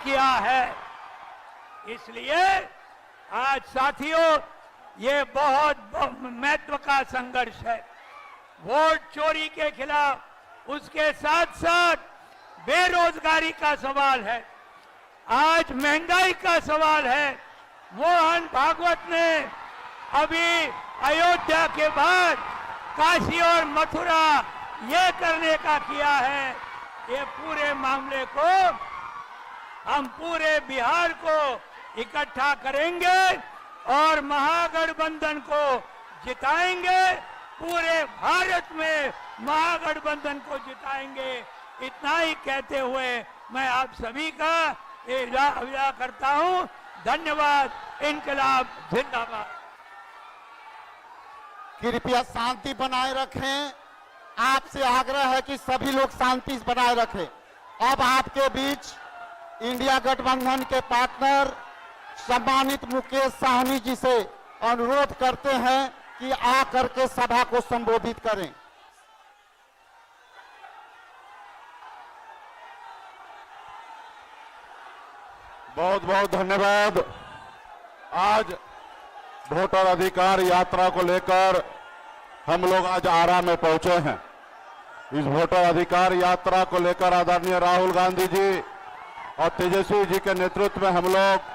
किया है। इसलिए आज साथियों ये बहुत महत्व का संघर्ष है। वोट चोरी के खिलाफ, उसके साथ साथ बेरोजगारी का सवाल है, आज महंगाई का सवाल है। मोहन भागवत ने अभी अयोध्या के बाद काशी और मथुरा ये करने का किया है। ये पूरे मामले को हम पूरे बिहार को इकट्ठा करेंगे और महागठबंधन को जिताएंगे। पूरे भारत में महागठबंधन को जिताएंगे। इतना ही कहते हुए मैं आप सभी का विदा करता हूं। धन्यवाद। इनकलाब जिंदाबाद। कृपया शांति बनाए रखें। आपसे आग्रह है कि सभी लोग शांति बनाए रखें। अब आपके बीच इंडिया गठबंधन के पार्टनर सम्मानित मुकेश साहनी जी से अनुरोध करते हैं कि आकर के सभा को संबोधित करें। बहुत बहुत धन्यवाद। आज वोटर अधिकार यात्रा को लेकर हम लोग आज आरा में पहुंचे हैं। इस वोटर अधिकार यात्रा को लेकर आदरणीय राहुल गांधी जी और तेजस्वी जी के नेतृत्व में हम लोग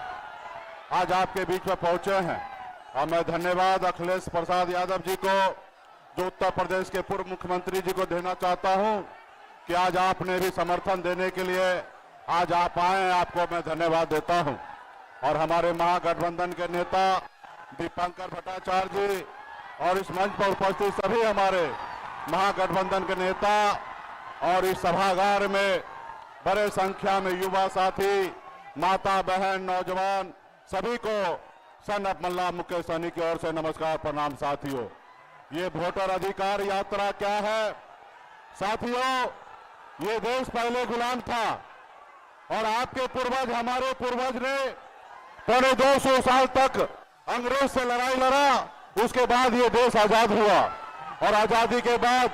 आज आपके बीच में पहुंचे हैं। और मैं धन्यवाद अखिलेश प्रसाद यादव जी को, जो उत्तर प्रदेश के पूर्व मुख्यमंत्री जी को देना चाहता हूं कि आज आपने भी समर्थन देने के लिए आज आप आए। आपको मैं धन्यवाद देता हूं। और हमारे महागठबंधन के नेता दीपंकर भट्टाचार्य जी और इस मंच पर उपस्थित सभी हमारे महागठबंधन के नेता और इस सभागार में बड़े संख्या में युवा साथी, माता बहन, नौजवान, सभी को सन ऑफ मल्ला मुकेश सहनी की ओर से नमस्कार, प्रणाम। साथियों, ये वोटर अधिकार यात्रा क्या है? साथियों, ये देश पहले गुलाम था और आपके पूर्वज, हमारे पूर्वज ने पौने 200 साल तक अंग्रेज से लड़ाई लड़ा। उसके बाद ये देश आजाद हुआ और आजादी के बाद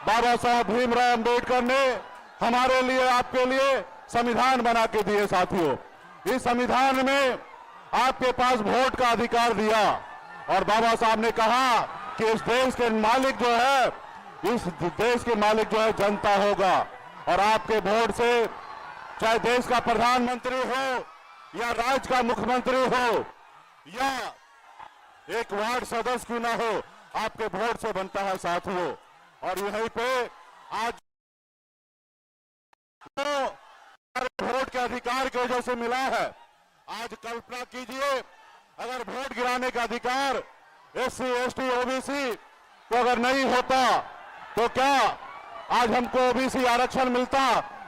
बाबा साहब भीमराव अंबेडकर ने हमारे लिए, आपके लिए संविधान बना के दिए। साथियों, इस संविधान में आपके पास वोट का अधिकार दिया और बाबा साहब ने कहा कि इस देश के मालिक जो है, इस देश के मालिक जो है जनता होगा। और आपके वोट से चाहे देश का प्रधानमंत्री हो या राज्य का मुख्यमंत्री हो या एक वार्ड सदस्य क्यों ना हो, आपके वोट से बनता है। साथियों, और यहीं पे आज वोट के अधिकार की वजह से मिला है। आज कल्पना कीजिए, अगर वोट गिराने का अधिकार SC, ST, OBC को अगर नहीं होता तो क्या आज हमको OBC आरक्षण मिलता?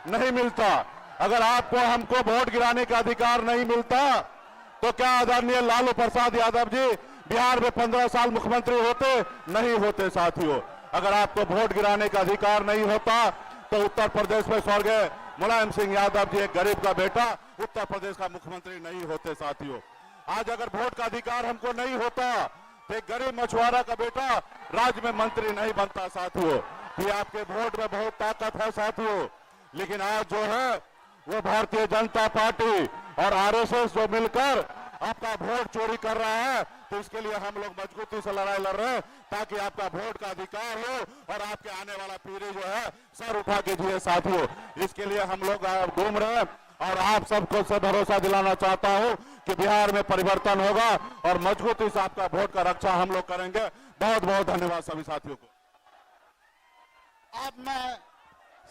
नहीं मिलता। अगर आपको हमको वोट गिराने का अधिकार नहीं मिलता तो क्या आदरणीय लालू प्रसाद यादव जी बिहार में 15 साल मुख्यमंत्री होते? नहीं होते। साथियों, अगर आपको वोट गिराने का अधिकार नहीं होता तो उत्तर प्रदेश में स्वर्गीय मुलायम सिंह यादव जी, एक गरीब का बेटा, उत्तर प्रदेश का मुख्यमंत्री नहीं होते। साथियों, आज अगर वोट का अधिकार हमको नहीं होता तो एक गरीब मछुआरा का बेटा राज्य में मंत्री नहीं बनता। साथियों, ये आपके वोट में बहुत ताकत है। साथियों, लेकिन आज जो है वो भारतीय जनता पार्टी और RSS जो मिलकर आपका वोट चोरी कर रहा है, तो इसके लिए हम लोग मजबूती से लड़ाई लड़ रहे हैं ताकि आपका वोट का अधिकार हो और आपके आने वाला पीढ़ी जो है सर उठा के जिए। साथियों, इसके लिए हम लोग घूम रहे हैं और आप सबको से भरोसा दिलाना चाहता हूं कि बिहार में परिवर्तन होगा और मजबूती से आपका वोट का रक्षा हम लोग करेंगे। बहुत बहुत धन्यवाद सभी साथियों को। अब मैं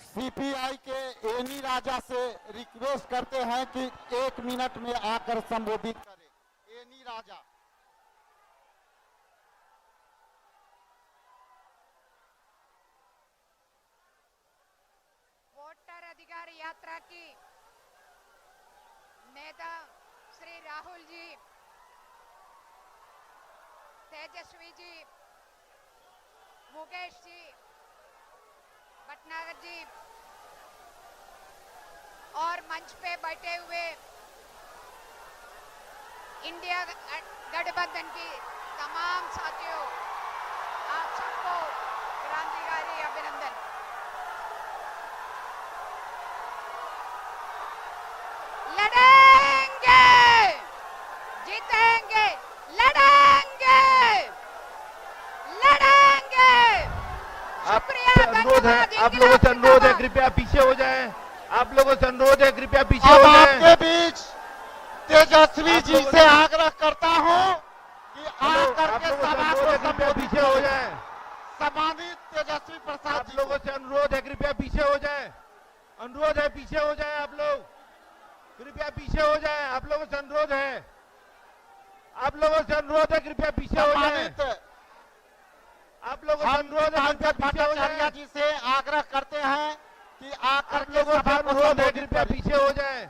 CPI के एनी राजा से रिक्वेस्ट करते हैं कि 1 मिनट में आकर संबोधित करें। एनी राजा। वोटर अधिकार यात्रा की नेता श्री राहुल जी, तेजस्वी जी, मुकेश जी, भटनागर जी और मंच पे बैठे हुए इंडिया गठबंधन की तमाम साथियों, आप सबको क्रांतिकारी अभिनंदन। लड़े आप लोगों से अनुरोध है कृपया पीछे हो जाएं। आप लोगों से अनुरोध है कृपया पीछे अब हो जाएं। आपके बीच तेजस्वी जी से आग्रह करता हूं कि आकर आप के लोगों से सभा अनुरोध को है कृपया संबोधित पीछे हो करें। जाएं। सम्मानित तेजस्वी प्रसाद आप जी लोगों से अनुरोध है कृपया पीछे हो जाएं। अनुरोध है पीछे हो जाएं। आप लोग कृपया पीछे हो जाएं। आप लोगों से अनुरोध है। आप लोगों से अनुरोध है कृपया पीछे हो जाएं। सम्मानित आप लोगों से हम अनुरोध है कृपया पंकज पीछे हो भट्टाचार्य जाएं। जी से आग्रह करते हैं कि आकर आप के लोगों से सभा को अनुरोध है संबोधित कृपया करें। पीछे हो जाएं।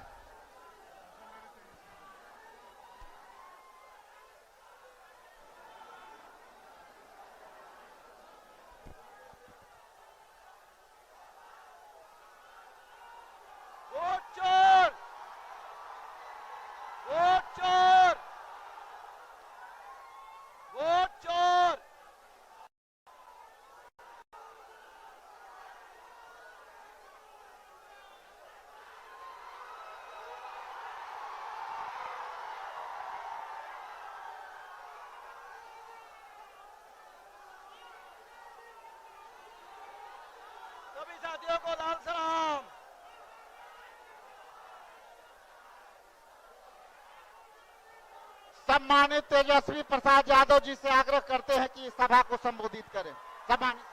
वोट चोर, वोट चोर, वोट चोर। सभी साथियों को लाल सलाम। सम्मानित तेजस्वी प्रसाद यादव जी से आग्रह करते हैं कि सभा को संबोधित करें। सम्मानित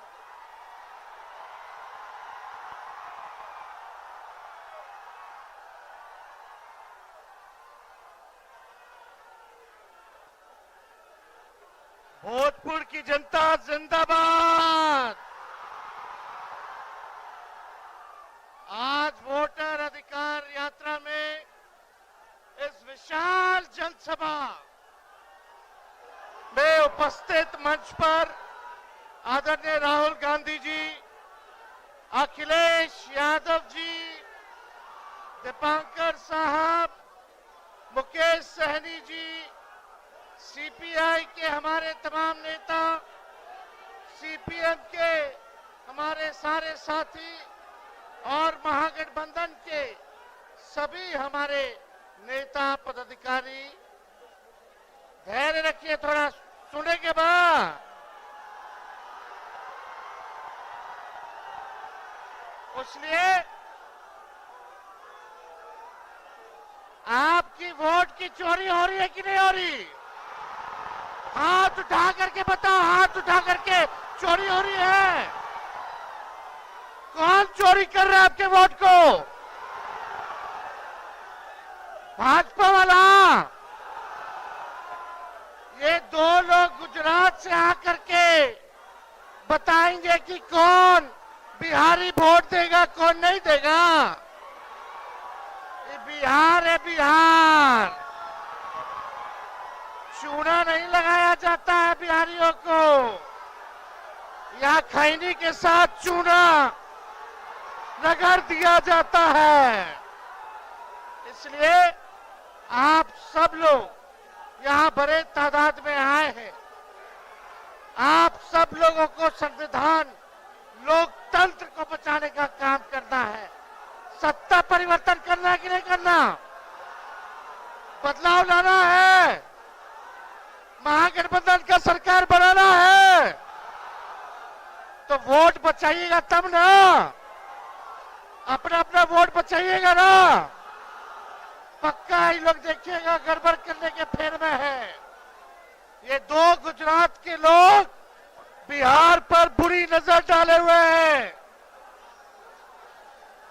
भोजपुर की जनता जिंदाबाद। आज वोटर अधिकार यात्रा में इस विशाल जनसभा में उपस्थित मंच पर आदरणीय राहुल गांधी जी, अखिलेश यादव जी, दीपांकर साहब, मुकेश सहनी जी, सीपीआई के हमारे तमाम नेता, सीपीएम के हमारे सारे साथी और महागठबंधन के सभी हमारे नेता पदाधिकारी, धैर्य रखिए, थोड़ा सुनेंगे बाद। इसलिए आपकी वोट की चोरी हो रही है कि नहीं हो रही? हाथ उठा करके बताओ, हाथ उठा करके चोरी हो रही है? कौन चोरी कर रहा है आपके वोट को? भाजपा वाला। ये दो लोग गुजरात से आकर के बताएंगे कि कौन बिहारी वोट देगा, कौन नहीं देगा। ये बिहार है, बिहार। चूना नहीं लगाया जाता है बिहारियों को। यहाँ खैनी के साथ चूना रगड़ दिया जाता है। इसलिए आप सब लोग यहाँ बड़े तादाद में आए हैं। आप सब लोगों को संविधान, लोकतंत्र को बचाने का काम करना है। सत्ता परिवर्तन करना है कि नहीं करना? बदलाव लाना है, महागठबंधन का सरकार बनाना है। तो वोट बचाइएगा तब ना, अपना अपना वोट बचाइएगा ना। पक्का ये लोग देखिएगा गड़बड़ करने के फेर में है। ये दो गुजरात के लोग बिहार पर बुरी नजर डाले हुए हैं,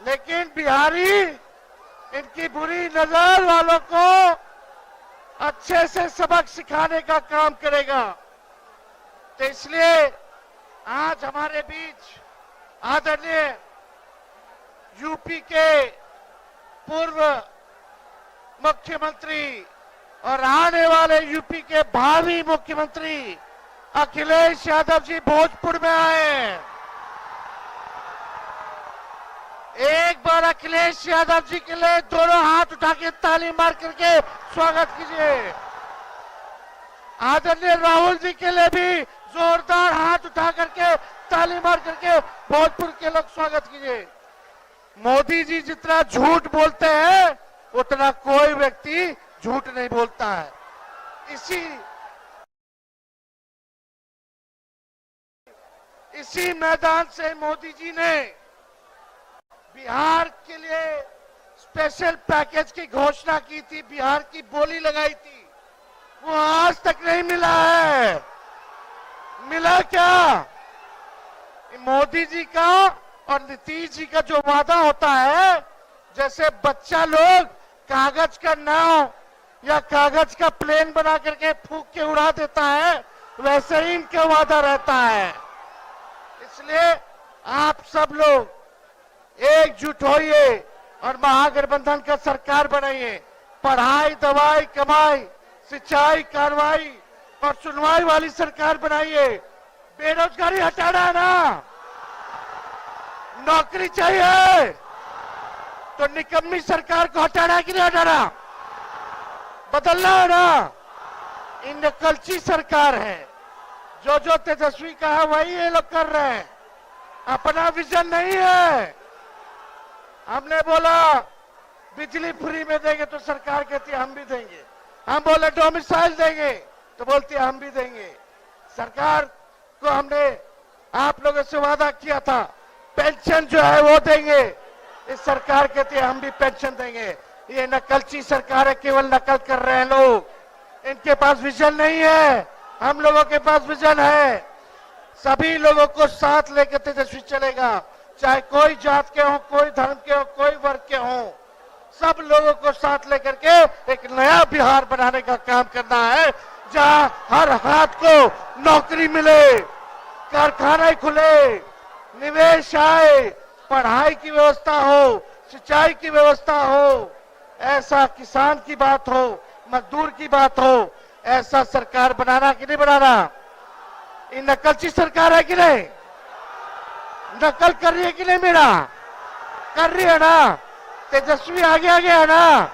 लेकिन बिहारी इनकी बुरी नजर वालों को अच्छे से सबक सिखाने का काम करेगा। तो इसलिए आज हमारे बीच आदरणीय यूपी के पूर्व मुख्यमंत्री और आने वाले यूपी के भावी मुख्यमंत्री अखिलेश यादव जी भोजपुर में आए। एक बार अखिलेश यादव जी के लिए दोनों हाथ उठा के ताली मार करके स्वागत कीजिए। आदरणीय राहुल जी के लिए भी जोरदार हाथ उठा करके ताली मार करके भोजपुर के लोग स्वागत कीजिए। मोदी जी जितना झूठ बोलते हैं उतना कोई व्यक्ति झूठ नहीं बोलता है। इसी मैदान से मोदी जी ने बिहार के लिए स्पेशल पैकेज की घोषणा की थी, बिहार की बोली लगाई थी, वो आज तक नहीं मिला है। मिला क्या? मोदी जी का और नीतीश जी का जो वादा होता है, जैसे बच्चा लोग कागज का नाव या कागज का प्लेन बना करके फूंक के उड़ा देता है, वैसे ही इनका वादा रहता है। इसलिए आप सब लोग एकजुट होइए और महागठबंधन का सरकार बनाइए। पढ़ाई, दवाई, कमाई, सिंचाई, कार्रवाई और सुनवाई वाली सरकार बनाइए। बेरोजगारी हटाना है ना, नौकरी चाहिए तो निकम्मी सरकार को हटाना है कि नहीं हटाना? बदलना है ना। इन नकलची सरकार है, जो जो तेजस्वी कहा वही ये लोग कर रहे हैं, अपना विजन नहीं है। हमने बोला बिजली फ्री में देंगे तो सरकार कहती है हम भी देंगे। हम बोले डोमिसाइल देंगे तो बोलती है हम भी देंगे। सरकार को हमने आप लोगों से वादा किया था पेंशन जो है वो देंगे, इस सरकार कहती है हम भी पेंशन देंगे। ये नकलची सरकार है, केवल नकल कर रहे हैं लोग। इनके पास विजन नहीं है, हम लोगों के पास विजन है। सभी लोगों को साथ लेकर तेजस्वी चलेगा, चाहे कोई जात के हो, कोई धर्म के हो, कोई वर्ग के हो, सब लोगों को साथ लेकर के एक नया बिहार बनाने का काम करना है, जहां हर हाथ को नौकरी मिले, कारखाने खुले, निवेश आए, पढ़ाई की व्यवस्था हो, सिंचाई की व्यवस्था हो, ऐसा किसान की बात हो, मजदूर की बात हो, ऐसा सरकार बनाना कि नहीं बनाना? ये नकलची सरकार है कि नहीं? नकल कर रही है कि नहीं? मेरा कर रही है ना। तेजस्वी आगे आगे है ना,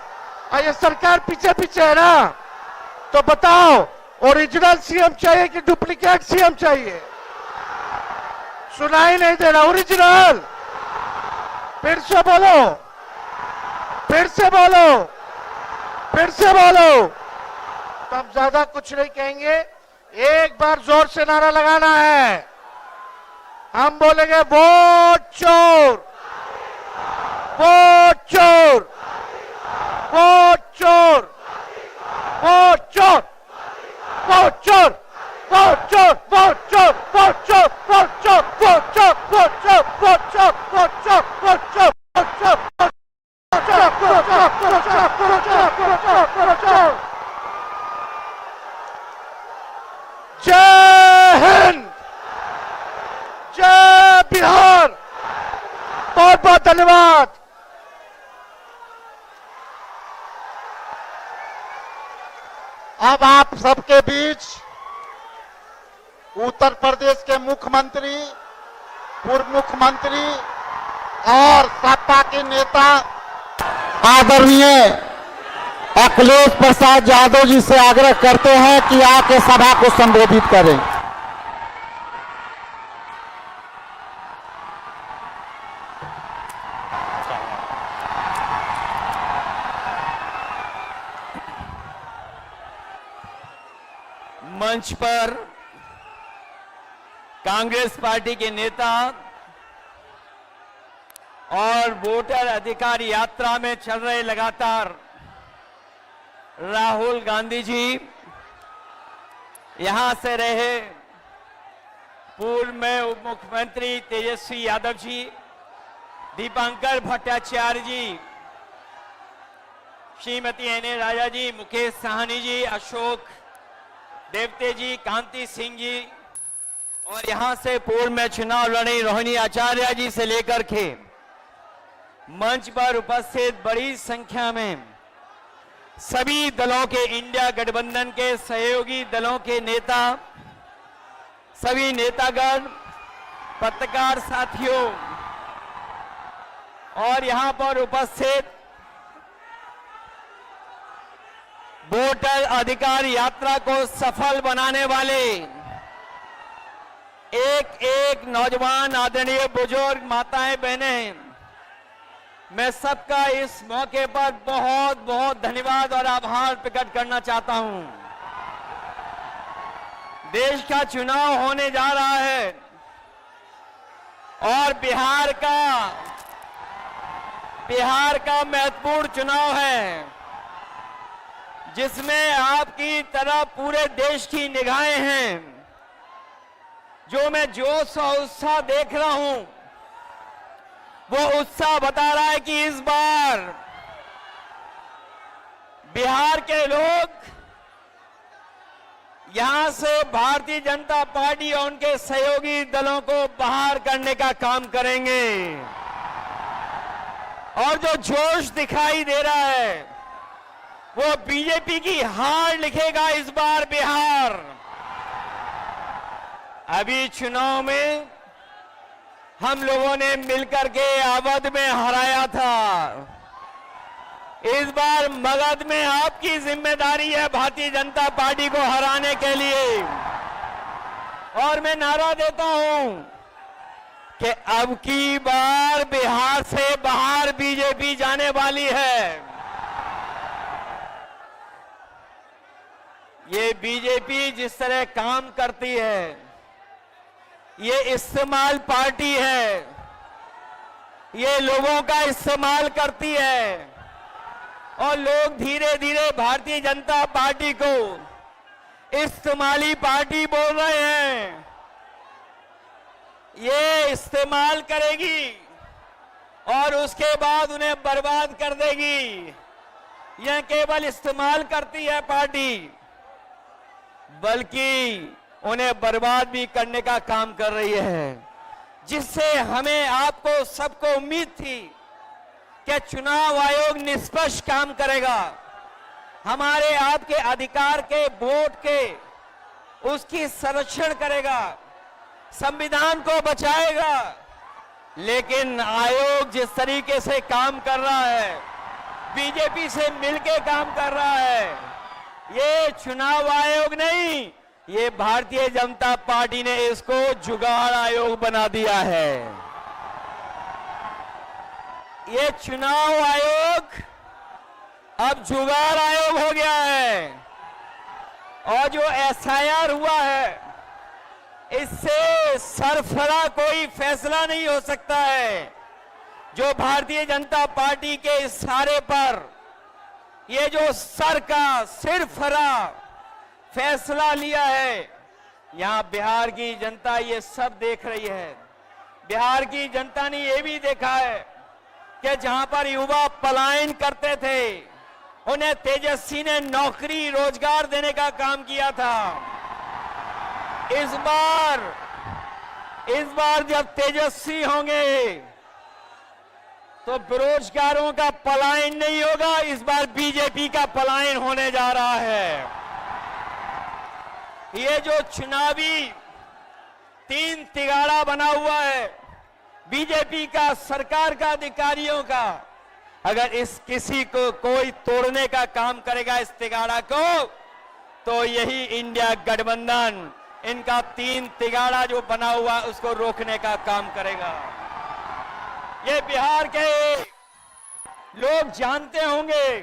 और ये सरकार पीछे पीछे है ना। तो बताओ, ओरिजिनल सीएम चाहिए कि डुप्लीकेट सीएम चाहिए? सुनाई नहीं दे रहा। ओरिजिनल, फिर से बोलो, फिर से बोलो, फिर से बोलो। तो हम ज्यादा कुछ नहीं कहेंगे, एक बार जोर से नारा लगाना है। हम बोलेंगे वोट चोर, वोट चोर, वोट चोर, वोट चोर, वोट चोर, वोट चोर, वोट चोर, वोट चोर, वोट चोर, वोट चोर, वोट चोर, वोट चोर, वोट चोर, वोट चोर, वोट चोर, जय हिंद, जय बिहार। बहुत बहुत धन्यवाद। अब आप सबके बीच उत्तर प्रदेश के मुख्यमंत्री, पूर्व मुख्यमंत्री और सपा के नेता आदरणीय अखिलेश प्रसाद यादव जी से आग्रह करते हैं कि आके सभा को संबोधित करें। मंच पर कांग्रेस पार्टी के नेता और वोटर अधिकार यात्रा में चल रहे लगातार राहुल गांधी जी, यहां से रहे पूर्व में उप मुख्यमंत्री तेजस्वी यादव जी, दीपांकर भट्टाचार्य जी, श्रीमती एन राजा जी, मुकेश साहनी जी, अशोक देवते जी, कांति सिंह जी, और यहां से पूर्व में चुनाव लड़ी रोहिणी आचार्य जी से लेकर के मंच पर उपस्थित बड़ी संख्या में सभी दलों के, इंडिया गठबंधन के सहयोगी दलों के नेता, सभी नेतागण, पत्रकार साथियों और यहां पर उपस्थित वोटर अधिकार यात्रा को सफल बनाने वाले एक एक नौजवान, आदरणीय बुजुर्ग, माताएं, बहनें, मैं सबका इस मौके पर बहुत बहुत धन्यवाद और आभार प्रकट करना चाहता हूं। देश का चुनाव होने जा रहा है और बिहार का बिहार का महत्वपूर्ण चुनाव है, जिसमें आपकी तरह पूरे देश की निगाहें हैं। जो मैं जोश और उत्साह देख रहा हूं, वो उत्साह बता रहा है कि इस बार बिहार के लोग यहां से भारतीय जनता पार्टी और उनके सहयोगी दलों को बाहर करने का काम करेंगे। और जो जोश दिखाई दे रहा है, वो बीजेपी की हार लिखेगा इस बार बिहार। अभी चुनाव में हम लोगों ने मिलकर के अवध में हराया था। इस बार मगध में आपकी जिम्मेदारी है भारतीय जनता पार्टी को हराने के लिए। और मैं नारा देता हूं कि अब की बार बिहार से बाहर बीजेपी जाने वाली है। ये बीजेपी जिस तरह काम करती है, ये इस्तेमाल पार्टी है, ये लोगों का इस्तेमाल करती है। और लोग धीरे धीरे भारतीय जनता पार्टी को इस्तेमाली पार्टी बोल रहे हैं। ये इस्तेमाल करेगी और उसके बाद उन्हें बर्बाद कर देगी। यह केवल इस्तेमाल करती है पार्टी, बल्कि उन्हें बर्बाद भी करने का काम कर रही है। जिससे हमें आपको सबको उम्मीद थी कि चुनाव आयोग निष्पक्ष काम करेगा, हमारे आपके अधिकार के वोट के उसकी संरक्षण करेगा, संविधान को बचाएगा। लेकिन आयोग जिस तरीके से काम कर रहा है, बीजेपी से मिलकर काम कर रहा है, ये चुनाव आयोग नहीं, ये भारतीय जनता पार्टी ने इसको जुगाड़ आयोग बना दिया है। ये चुनाव आयोग अब जुगाड़ आयोग हो गया है। और जो एसआईआर हुआ है, इससे सरफरा कोई फैसला नहीं हो सकता है। जो भारतीय जनता पार्टी के इशारे पर ये जो सर का सिरफरा फैसला लिया है, यहां बिहार की जनता ये सब देख रही है। बिहार की जनता ने ये भी देखा है कि जहां पर युवा पलायन करते थे, उन्हें तेजस्वी ने नौकरी रोजगार देने का काम किया था। इस बार जब तेजस्वी होंगे तो बेरोजगारों का पलायन नहीं होगा, इस बार बीजेपी का पलायन होने जा रहा है। ये जो चुनावी तीन तिगाड़ा बना हुआ है बीजेपी का, सरकार का, अधिकारियों का, अगर इस किसी को कोई तोड़ने का काम करेगा इस तिगाड़ा को, तो यही इंडिया गठबंधन इनका तीन तिगाड़ा जो बना हुआ उसको रोकने का काम करेगा। ये बिहार के लोग जानते होंगे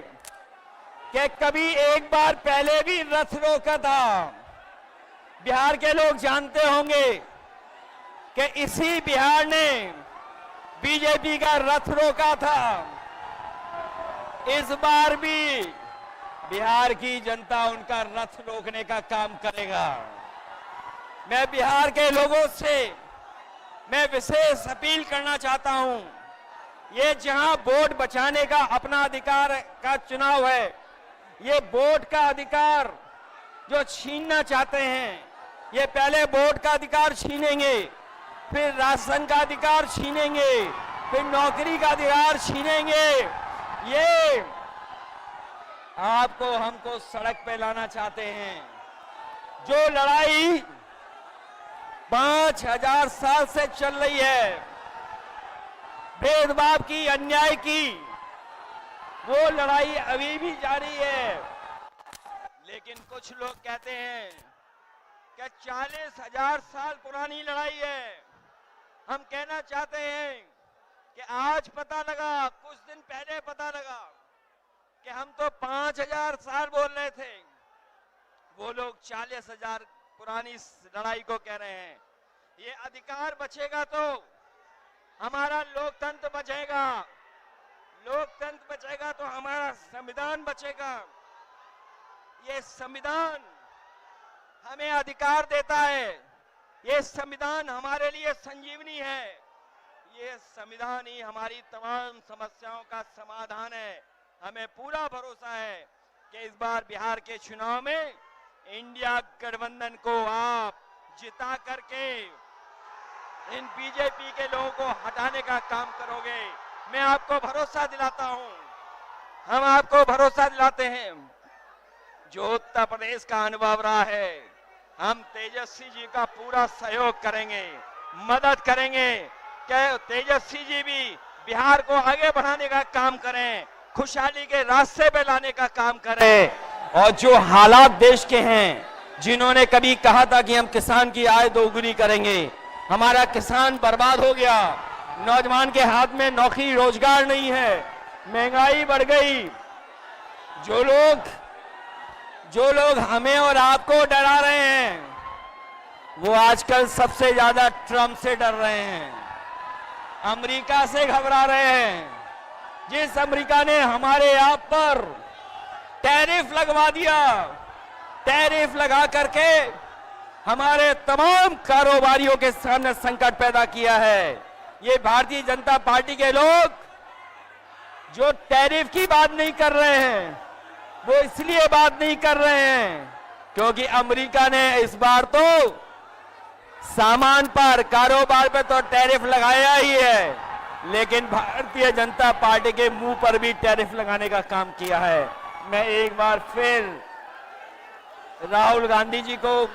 कि कभी एक बार पहले भी रथ रोका था। बिहार के लोग जानते होंगे कि इसी बिहार ने बीजेपी का रथ रोका था। इस बार भी बिहार की जनता उनका रथ रोकने का काम करेगा। मैं बिहार के लोगों से मैं विशेष अपील करना चाहता हूं, ये जहां वोट बचाने का अपना अधिकार का चुनाव है, ये वोट का अधिकार जो छीनना चाहते हैं, ये पहले वोट का अधिकार छीनेंगे, फिर राशन का अधिकार छीनेंगे, फिर नौकरी का अधिकार छीनेंगे। ये आपको हमको सड़क पे लाना चाहते हैं। जो लड़ाई 5000 साल से चल रही है, भेदभाव की, अन्याय की, वो लड़ाई अभी भी जारी है। लेकिन कुछ लोग कहते हैं कि 40,000 साल पुरानी लड़ाई है। हम कहना चाहते हैं कि आज पता लगा, कुछ दिन पहले पता लगा कि हम तो 5000 साल बोल रहे थे, वो लोग 40,000 पुरानी लड़ाई को कह रहे हैं। ये अधिकार बचेगा तो हमारा लोकतंत्र बचेगा। लोकतंत्र बचेगा तो हमारा संविधान बचेगा। ये संविधान हमें अधिकार देता है, ये संविधान हमारे लिए संजीवनी है, ये संविधान ही हमारी तमाम समस्याओं का समाधान है। हमें पूरा भरोसा है कि इस बार बिहार के चुनाव में इंडिया गठबंधन को आप जिता करके इन बीजेपी के लोगों को हटाने का काम करोगे। मैं आपको भरोसा दिलाता हूं, हम आपको भरोसा दिलाते हैं। जो उत्तर प्रदेश का अनुभव रहा है, हम तेजस्वी जी का पूरा सहयोग करेंगे, मदद करेंगे कि तेजस्वी जी भी बिहार को आगे बढ़ाने का काम करें, खुशहाली के रास्ते पे लाने का काम करें। और जो हालात देश के हैं, जिन्होंने कभी कहा था कि हम किसान की आय दोगुनी करेंगे, हमारा किसान बर्बाद हो गया, नौजवान के हाथ में नौकरी रोजगार नहीं है, महंगाई बढ़ गई। जो लोग हमें और आपको डरा रहे हैं, वो आजकल सबसे ज्यादा ट्रंप से डर रहे हैं, अमेरिका से घबरा रहे हैं। जिस अमेरिका ने हमारे आप पर टैरिफ लगवा दिया, टैरिफ लगा करके हमारे तमाम कारोबारियों के सामने संकट पैदा किया है। ये भारतीय जनता पार्टी के लोग जो टैरिफ की बात नहीं कर रहे हैं, वो इसलिए बात नहीं कर रहे हैं क्योंकि अमेरिका ने इस बार तो सामान पर, कारोबार पर तो टैरिफ लगाया ही है, लेकिन भारतीय जनता पार्टी के मुंह पर भी टैरिफ लगाने का काम किया है। मैं एक बार फिर राहुल गांधी जी को,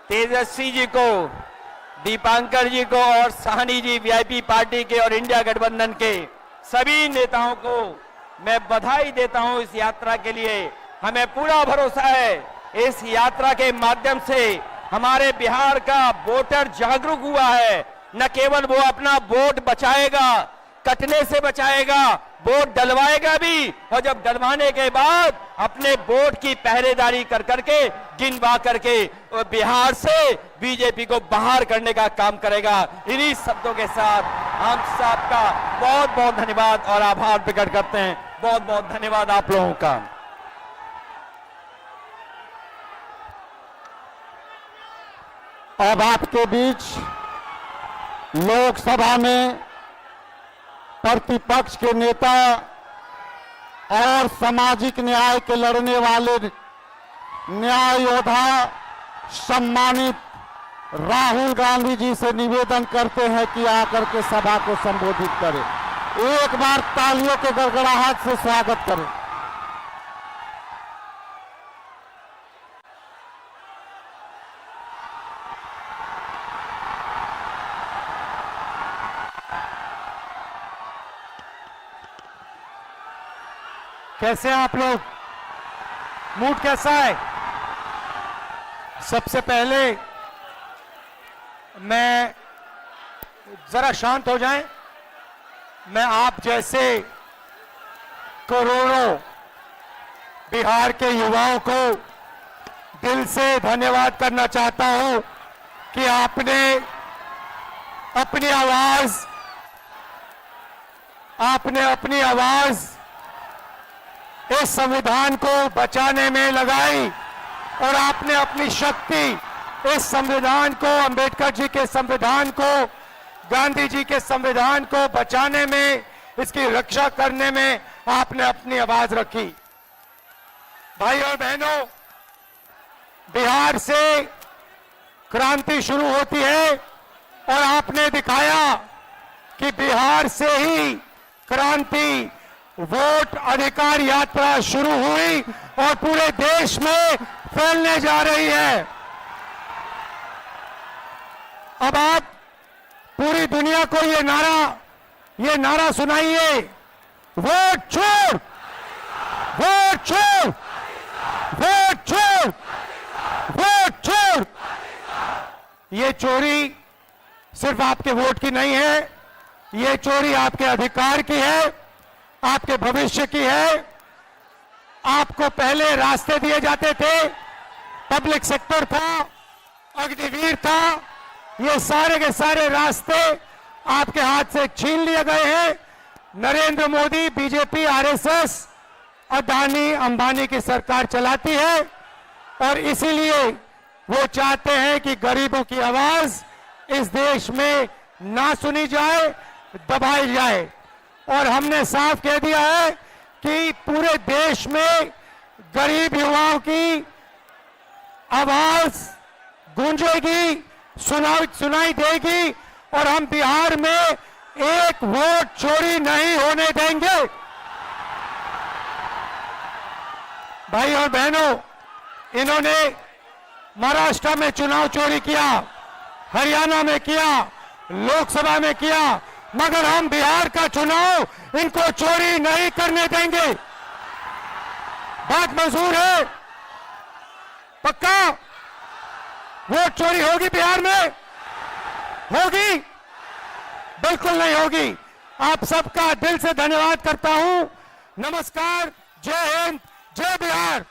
तेजस्वी जी को, दीपांकर जी को और साहनी जी वीआईपी पार्टी के और इंडिया गठबंधन के सभी नेताओं को मैं बधाई देता हूं इस यात्रा के लिए। हमें पूरा भरोसा है इस यात्रा के माध्यम से हमारे बिहार का वोटर जागरूक हुआ है। न केवल वो अपना वोट बचाएगा, कटने से बचाएगा, वोट डलवाएगा भी, और जब डलवाने के बाद अपने वोट की पहरेदारी कर करके, गिनवा करके बिहार से बीजेपी को बाहर करने का काम करेगा। इन्हीं शब्दों के साथ हम सबका बहुत बहुत धन्यवाद और आभार प्रकट करते हैं। बहुत बहुत धन्यवाद आप लोगों का। अब आपके बीच लोकसभा में प्रतिपक्ष के नेता और सामाजिक न्याय के लड़ने वाले न्याय योद्धा सम्मानित राहुल गांधी जी से निवेदन करते हैं कि आकर के सभा को संबोधित करें। एक बार तालियों के गड़गड़ाहट से स्वागत करें। कैसे हैं आप लोग? मूड कैसा है? सबसे पहले मैं जरा शांत हो जाएं। मैं आप जैसे करोड़ों बिहार के युवाओं को दिल से धन्यवाद करना चाहता हूं कि आपने अपनी आवाज इस संविधान को बचाने में लगाई और आपने अपनी शक्ति इस संविधान को, अंबेडकर जी के संविधान को, गांधी जी के संविधान को बचाने में, इसकी रक्षा करने में आपने अपनी आवाज रखी। भाइयों और बहनों, बिहार से क्रांति शुरू होती है और आपने दिखाया कि बिहार से ही क्रांति, वोट अधिकार यात्रा शुरू हुई और पूरे देश में फैलने जा रही है। अब आप पूरी दुनिया को ये नारा सुनाइए, वोट छोड़, वोट छोड़, वोट छोड़, वोट छोड़। ये चोरी सिर्फ आपके वोट की नहीं है, ये चोरी आपके अधिकार की है, आपके भविष्य की है। आपको पहले रास्ते दिए जाते थे, पब्लिक सेक्टर था, अग्निवीर था, ये सारे के सारे रास्ते आपके हाथ से छीन लिए गए हैं। नरेंद्र मोदी, बीजेपी, आरएसएस, अदानी अंबानी की सरकार चलाती है और इसीलिए वो चाहते हैं कि गरीबों की आवाज इस देश में ना सुनी जाए, दबाई जाए। और हमने साफ कह दिया है कि पूरे देश में गरीब युवाओं की आवाज गूंजेगी, सुनाई देगी और हम बिहार में एक वोट चोरी नहीं होने देंगे। भाई और बहनों, इन्होंने महाराष्ट्र में चुनाव चोरी किया, हरियाणा में किया, लोकसभा में किया, मगर हम बिहार का चुनाव इनको चोरी नहीं करने देंगे। बात मंजूर है? पक्का वोट चोरी होगी बिहार में? होगी? बिल्कुल नहीं होगी। आप सबका दिल से धन्यवाद करता हूं। नमस्कार, जय हिंद, जय बिहार।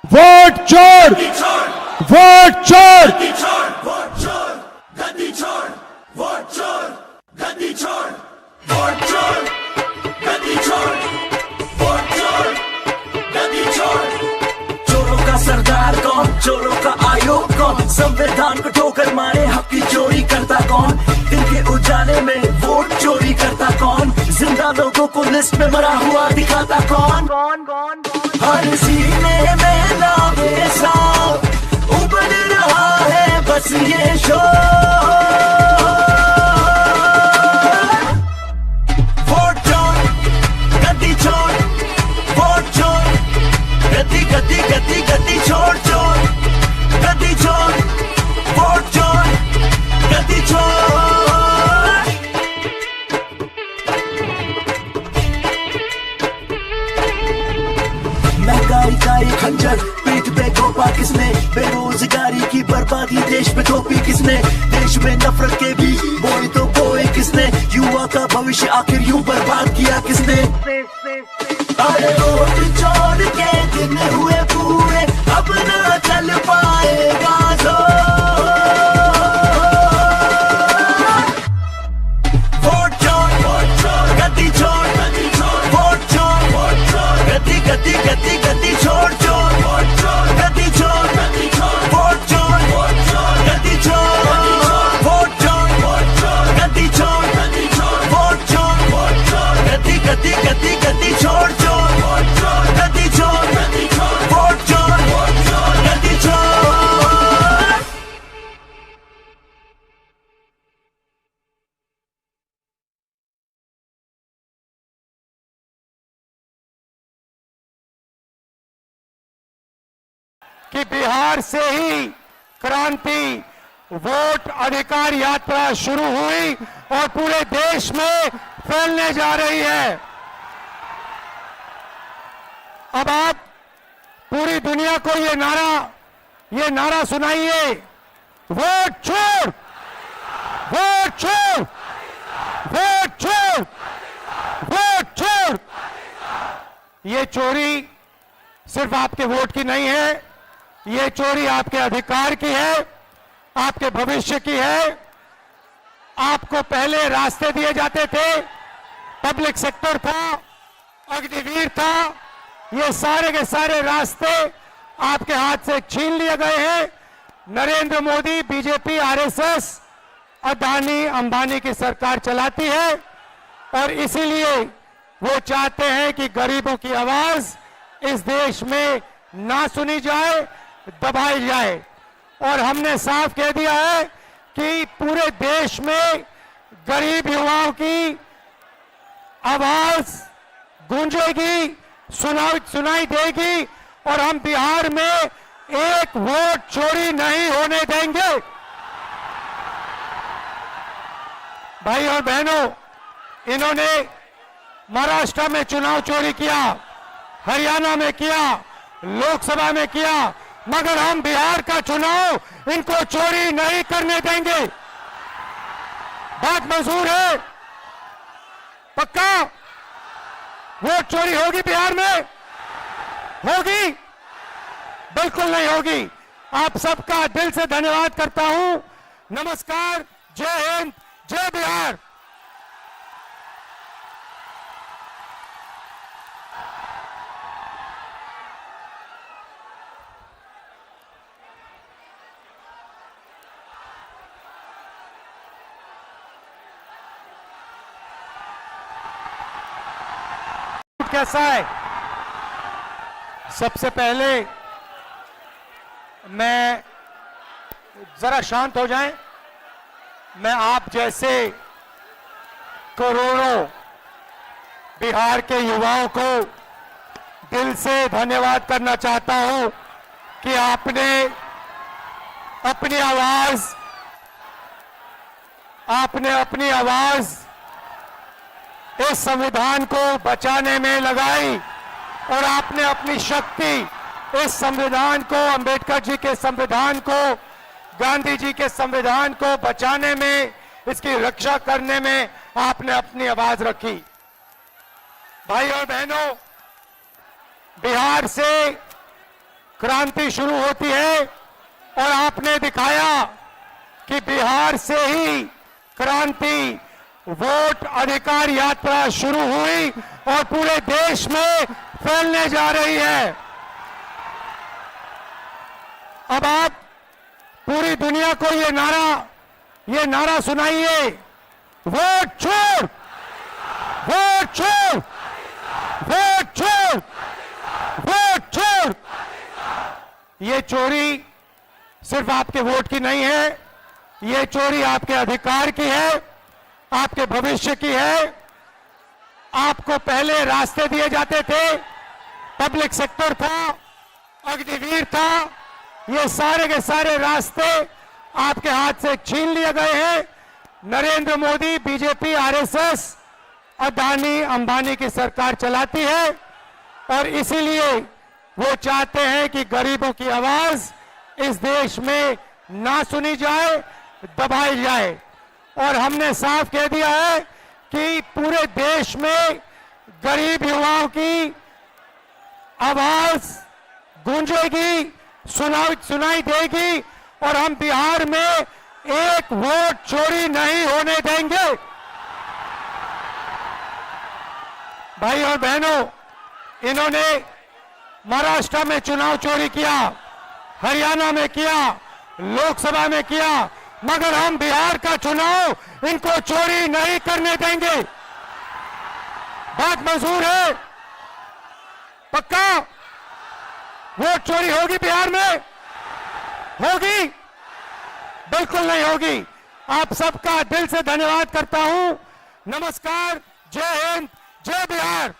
वोट चोर, वोट चोर, वोट चोर, गद्दी छोड़, वोट चोर, गद्दी छोड़, वोट चोर, गद्दी छोड़, वोट चोर, गद्दी छोड़। चोरों का सरदार कौन, चोरों का आयोग कौन, संविधान को ठोकर मारे हक की चोरी करता कौन, दिन के उजाले में वोट चोरी करता कौन, जिंदा लोगों को लिस्ट में मरा हुआ दिखाता कौन, हर सीने में नामे साफ उबल रहा है बस ये शोर। वोट चोर, गद्दी छोड़, वोट चोर, गद्दी गद्दी गद्दी गद्दी छोड़ चोर, गद्दी छोड़, वोट चोर, गद्दी छोड़। महंगाई का ये खंजर पीठ पे घोपा किसने, बेरोजगारी की बर्बादी देश में थोपी किसने, देश में नफरत के भी बोए तो बोए किसने, युवा का भविष्य आखिर यूं बर्बाद किया किसने। अरे वोट चोर के दिन हुए पूरे, अब न चल पाएगा जोर। वोट चोर, गद्दी छोड़, वोट चोर, गद्दी गद्दी गद्दी गद्दी छोड़ चोर, गद्दी छोड़, वोट चोर, गद्दी छोड़, वोट चोर, गद्दी छोड़, वोट चोर, गद्दी गद्दी गद्दी गद्दी छोड़ चोर, गद्दी छोड़, वोट चोर, गद्दी छोड़। कि बिहार से ही क्रांति वोट अधिकार यात्रा शुरू हुई और पूरे देश में फैलने जा रही है। अब आप पूरी दुनिया को ये नारा सुनाइए, वोट चोर, वोट चोर, वोट चोर, वोट चोर। ये चोरी सिर्फ आपके वोट की नहीं है, ये चोरी आपके अधिकार की है, आपके भविष्य की है। आपको पहले रास्ते दिए जाते थे, पब्लिक सेक्टर था, अग्निवीर था, ये सारे के सारे रास्ते आपके हाथ से छीन लिए गए हैं। नरेंद्र मोदी, बीजेपी, आरएसएस, अडानी अंबानी की सरकार चलाती है और इसीलिए वो चाहते हैं कि गरीबों की आवाज इस देश में ना सुनी जाए, दबाई जाए। और हमने साफ कह दिया है कि पूरे देश में गरीब युवाओं की आवाज गूंजेगी, सुनाई देगी और हम बिहार में एक वोट चोरी नहीं होने देंगे। भाई और बहनों, इन्होंने महाराष्ट्र में चुनाव चोरी किया, हरियाणा में किया, लोकसभा में किया, मगर हम बिहार का चुनाव इनको चोरी नहीं करने देंगे। बात मंजूर है? पक्का? वोट चोरी होगी बिहार में? होगी? बिल्कुल नहीं होगी। आप सबका दिल से धन्यवाद करता हूं। नमस्कार, जय हिंद, जय बिहार। कैसा है? सबसे पहले मैं जरा शांत हो जाएं। मैं आप जैसे करोड़ों बिहार के युवाओं को दिल से धन्यवाद करना चाहता हूं कि आपने अपनी आवाज इस संविधान को बचाने में लगाई और आपने अपनी शक्ति इस संविधान को, अंबेडकर जी के संविधान को, गांधी जी के संविधान को बचाने में, इसकी रक्षा करने में आपने अपनी आवाज रखी। भाई और बहनों, बिहार से क्रांति शुरू होती है और आपने दिखाया कि बिहार से ही क्रांति, वोट अधिकार यात्रा शुरू हुई और पूरे देश में फैलने जा रही है। अब आप पूरी दुनिया को ये नारा सुनाइए, वोट छोड़, वोट छोड़, वोट छोड़, वोट छोड़। ये चोरी सिर्फ आपके वोट की नहीं है, ये चोरी आपके अधिकार की है, आपके भविष्य की है। आपको पहले रास्ते दिए जाते थे, पब्लिक सेक्टर था, अग्निवीर था, ये सारे के सारे रास्ते आपके हाथ से छीन लिए गए हैं। नरेंद्र मोदी, बीजेपी, आरएसएस, अडानी अंबानी की सरकार चलाती है और इसीलिए वो चाहते हैं कि गरीबों की आवाज इस देश में ना सुनी जाए, दबाई जाए। और हमने साफ कह दिया है कि पूरे देश में गरीब युवाओं की आवाज गूंजेगी, सुनाई देगी और हम बिहार में एक वोट चोरी नहीं होने देंगे। भाई और बहनों, इन्होंने महाराष्ट्र में चुनाव चोरी किया, हरियाणा में किया, लोकसभा में किया, मगर हम बिहार का चुनाव इनको चोरी नहीं करने देंगे। बात मंजूर है? पक्का? वोट चोरी होगी बिहार में? होगी? बिल्कुल नहीं होगी। आप सबका दिल से धन्यवाद करता हूं। नमस्कार, जय हिंद, जय बिहार।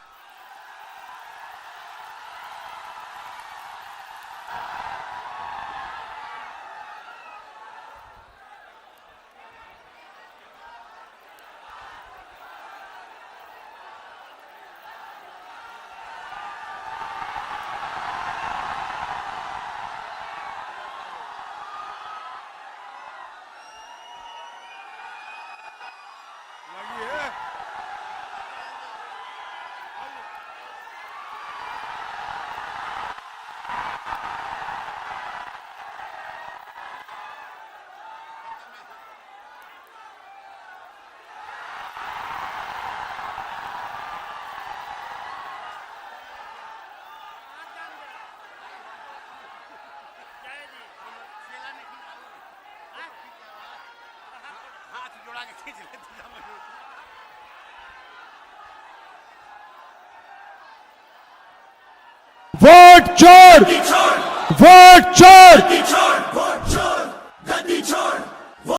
वोट चोर, गद्दी छोड़ वोट चोर, गद्दी छोड़